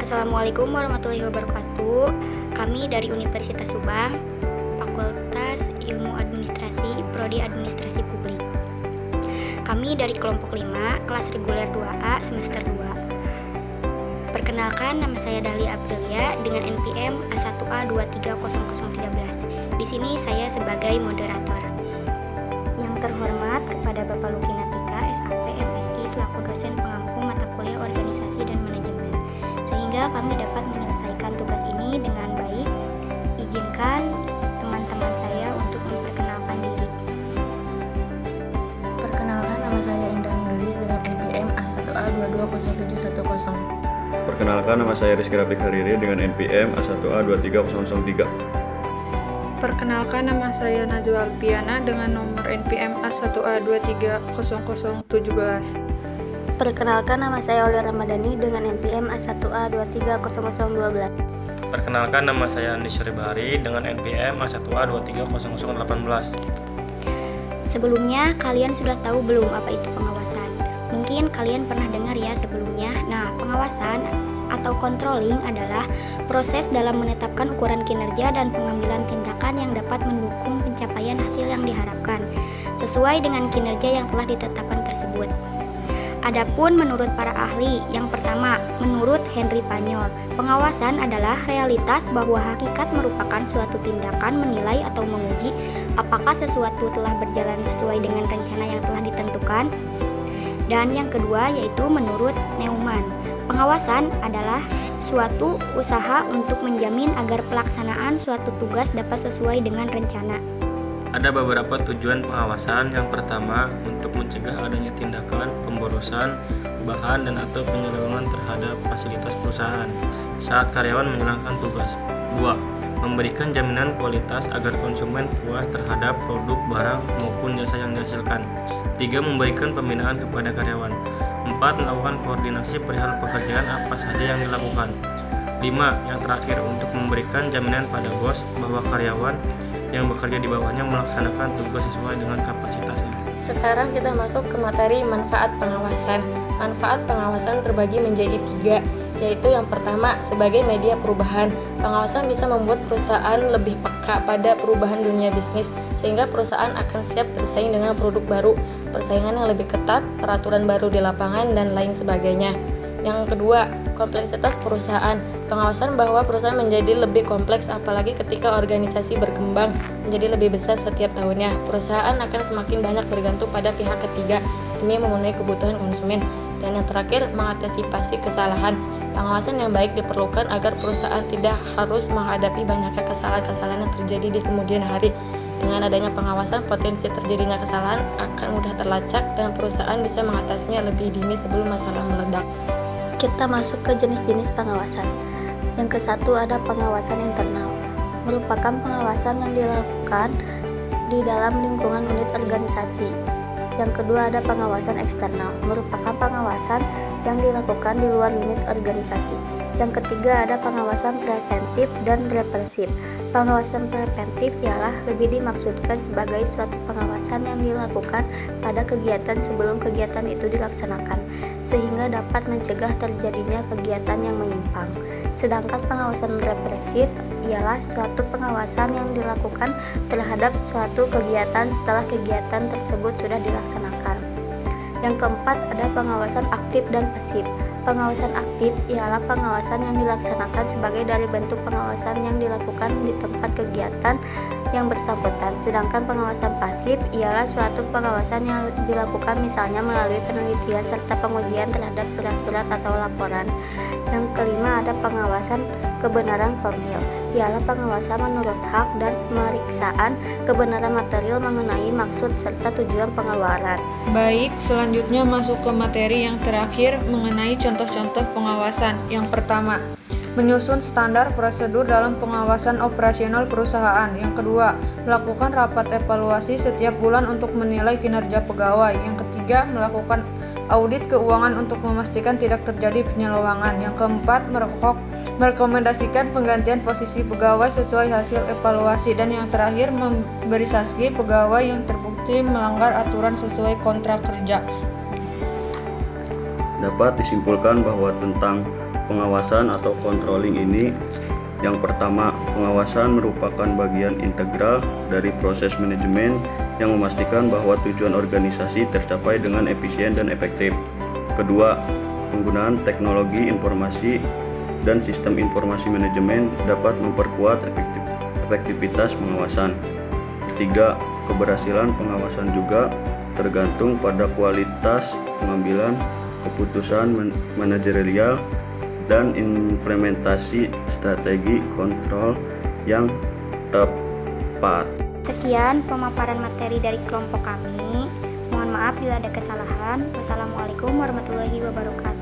Assalamualaikum warahmatullahi wabarakatuh. Kami dari Universitas Subang, Fakultas Ilmu Administrasi, Prodi Administrasi Publik. Kami dari kelompok 5, kelas reguler 2A, semester 2. Perkenalkan, nama saya Dahlia Aprilia dengan NPM A1A230013. Di sini saya sebagai moderator. Yang terhormat kepada Bapak Luki Natika, SAP, MSI, selaku dosen pengampu mata kuliah Organisasi dan Manajemen, sehingga kami dapat menyelesaikan tugas ini dengan baik. Izinkan teman-teman saya untuk memperkenalkan diri. Perkenalkan, nama saya Indah Nulis dengan NPM A1A220710. Perkenalkan, nama saya Rizky Rafik Hariri dengan NPM A1A23003. Perkenalkan, nama saya Najwa Alpiana dengan nomor NPM A1A2300017. Perkenalkan, nama saya Aulia Ramadhani dengan NPM A1A230012. Perkenalkan, nama saya Andi Syuri Bahari dengan NPM A1A230018. Sebelumnya, kalian sudah tahu belum apa itu pengawasan? Mungkin kalian pernah dengar ya sebelumnya. Nah, pengawasan atau controlling adalah proses dalam menetapkan ukuran kinerja dan pengambilan tindakan yang dapat mendukung pencapaian hasil yang diharapkan sesuai dengan kinerja yang telah ditetapkan tersebut. Adapun menurut para ahli, yang pertama, menurut Henry Panyol, pengawasan adalah realitas bahwa hakikat merupakan suatu tindakan menilai atau menguji apakah sesuatu telah berjalan sesuai dengan rencana yang telah ditentukan. Dan yang kedua yaitu menurut Neumann, pengawasan adalah suatu usaha untuk menjamin agar pelaksanaan suatu tugas dapat sesuai dengan rencana. Ada beberapa tujuan pengawasan. Yang pertama, untuk mencegah adanya tindakan pemborosan bahan dan atau penyelewengan terhadap fasilitas perusahaan saat karyawan menjalankan tugas. 2. Memberikan jaminan kualitas agar konsumen puas terhadap produk, barang, maupun jasa yang dihasilkan. 3. Memberikan pembinaan kepada karyawan. 4. Melakukan koordinasi perihal pekerjaan apa saja yang dilakukan. 5. Yang terakhir, untuk memberikan jaminan pada bos bahwa karyawan yang bekerja di bawahnya melaksanakan tugas sesuai dengan kapasitasnya. Sekarang kita masuk ke materi manfaat pengawasan. Manfaat pengawasan terbagi menjadi 3, yaitu yang pertama, sebagai media perubahan. Pengawasan bisa membuat perusahaan lebih peka pada perubahan dunia bisnis, sehingga perusahaan akan siap bersaing dengan produk baru, persaingan yang lebih ketat, peraturan baru di lapangan, dan lain sebagainya. Yang kedua, kompleksitas perusahaan. Pengawasan bahwa perusahaan menjadi lebih kompleks apalagi ketika organisasi berkembang menjadi lebih besar setiap tahunnya. Perusahaan akan semakin banyak bergantung pada pihak ketiga demi memenuhi kebutuhan konsumen. Dan yang terakhir, mengantisipasi kesalahan. Pengawasan yang baik diperlukan agar perusahaan tidak harus menghadapi banyaknya kesalahan-kesalahan yang terjadi di kemudian hari. Dengan adanya pengawasan, potensi terjadinya kesalahan akan mudah terlacak dan perusahaan bisa mengatasinya lebih dini sebelum masalah meledak. Kita masuk ke jenis-jenis pengawasan. Yang kesatu ada pengawasan internal, merupakan pengawasan yang dilakukan di dalam lingkungan unit organisasi. Yang kedua ada pengawasan eksternal, merupakan pengawasan yang dilakukan di luar unit organisasi. Yang ketiga ada pengawasan preventif dan represif. Pengawasan preventif ialah lebih dimaksudkan sebagai suatu pengawasan yang dilakukan pada kegiatan sebelum kegiatan itu dilaksanakan, sehingga dapat mencegah terjadinya kegiatan yang menyimpang. Sedangkan pengawasan represif ialah suatu pengawasan yang dilakukan terhadap suatu kegiatan setelah kegiatan tersebut sudah dilaksanakan. Yang keempat ada pengawasan aktif dan pasif. Pengawasan aktif ialah pengawasan yang dilaksanakan sebagai dari bentuk pengawasan yang dilakukan di tempat kegiatan yang bersangkutan. Sedangkan pengawasan pasif ialah suatu pengawasan yang dilakukan misalnya melalui penelitian serta pengujian terhadap surat-surat atau laporan. Yang kelima ada pengawasan kebenaran formil, ialah pengawasan menurut hak dan pemeriksaan kebenaran material mengenai maksud serta tujuan pengeluaran. Baik, selanjutnya masuk ke materi yang terakhir mengenai contoh-contoh pengawasan. Yang pertama, menyusun standar prosedur dalam pengawasan operasional perusahaan. Yang kedua, melakukan rapat evaluasi setiap bulan untuk menilai kinerja pegawai. Yang ketiga, melakukan audit keuangan untuk memastikan tidak terjadi penyelewengan. Yang keempat, merekomendasikan penggantian posisi pegawai sesuai hasil evaluasi. Dan yang terakhir, memberi sanksi pegawai yang terbukti melanggar aturan sesuai kontrak kerja. Dapat disimpulkan bahwa tentang pengawasan atau controlling ini, yang pertama, pengawasan merupakan bagian integral dari proses manajemen yang memastikan bahwa tujuan organisasi tercapai dengan efisien dan efektif. Kedua, penggunaan teknologi informasi dan sistem informasi manajemen dapat memperkuat efektivitas pengawasan. Ketiga, keberhasilan pengawasan juga tergantung pada kualitas pengambilan keputusan manajerial dan implementasi strategi kontrol yang tepat. Sekian pemaparan materi dari kelompok kami. Mohon maaf bila ada kesalahan. Wassalamualaikum warahmatullahi wabarakatuh.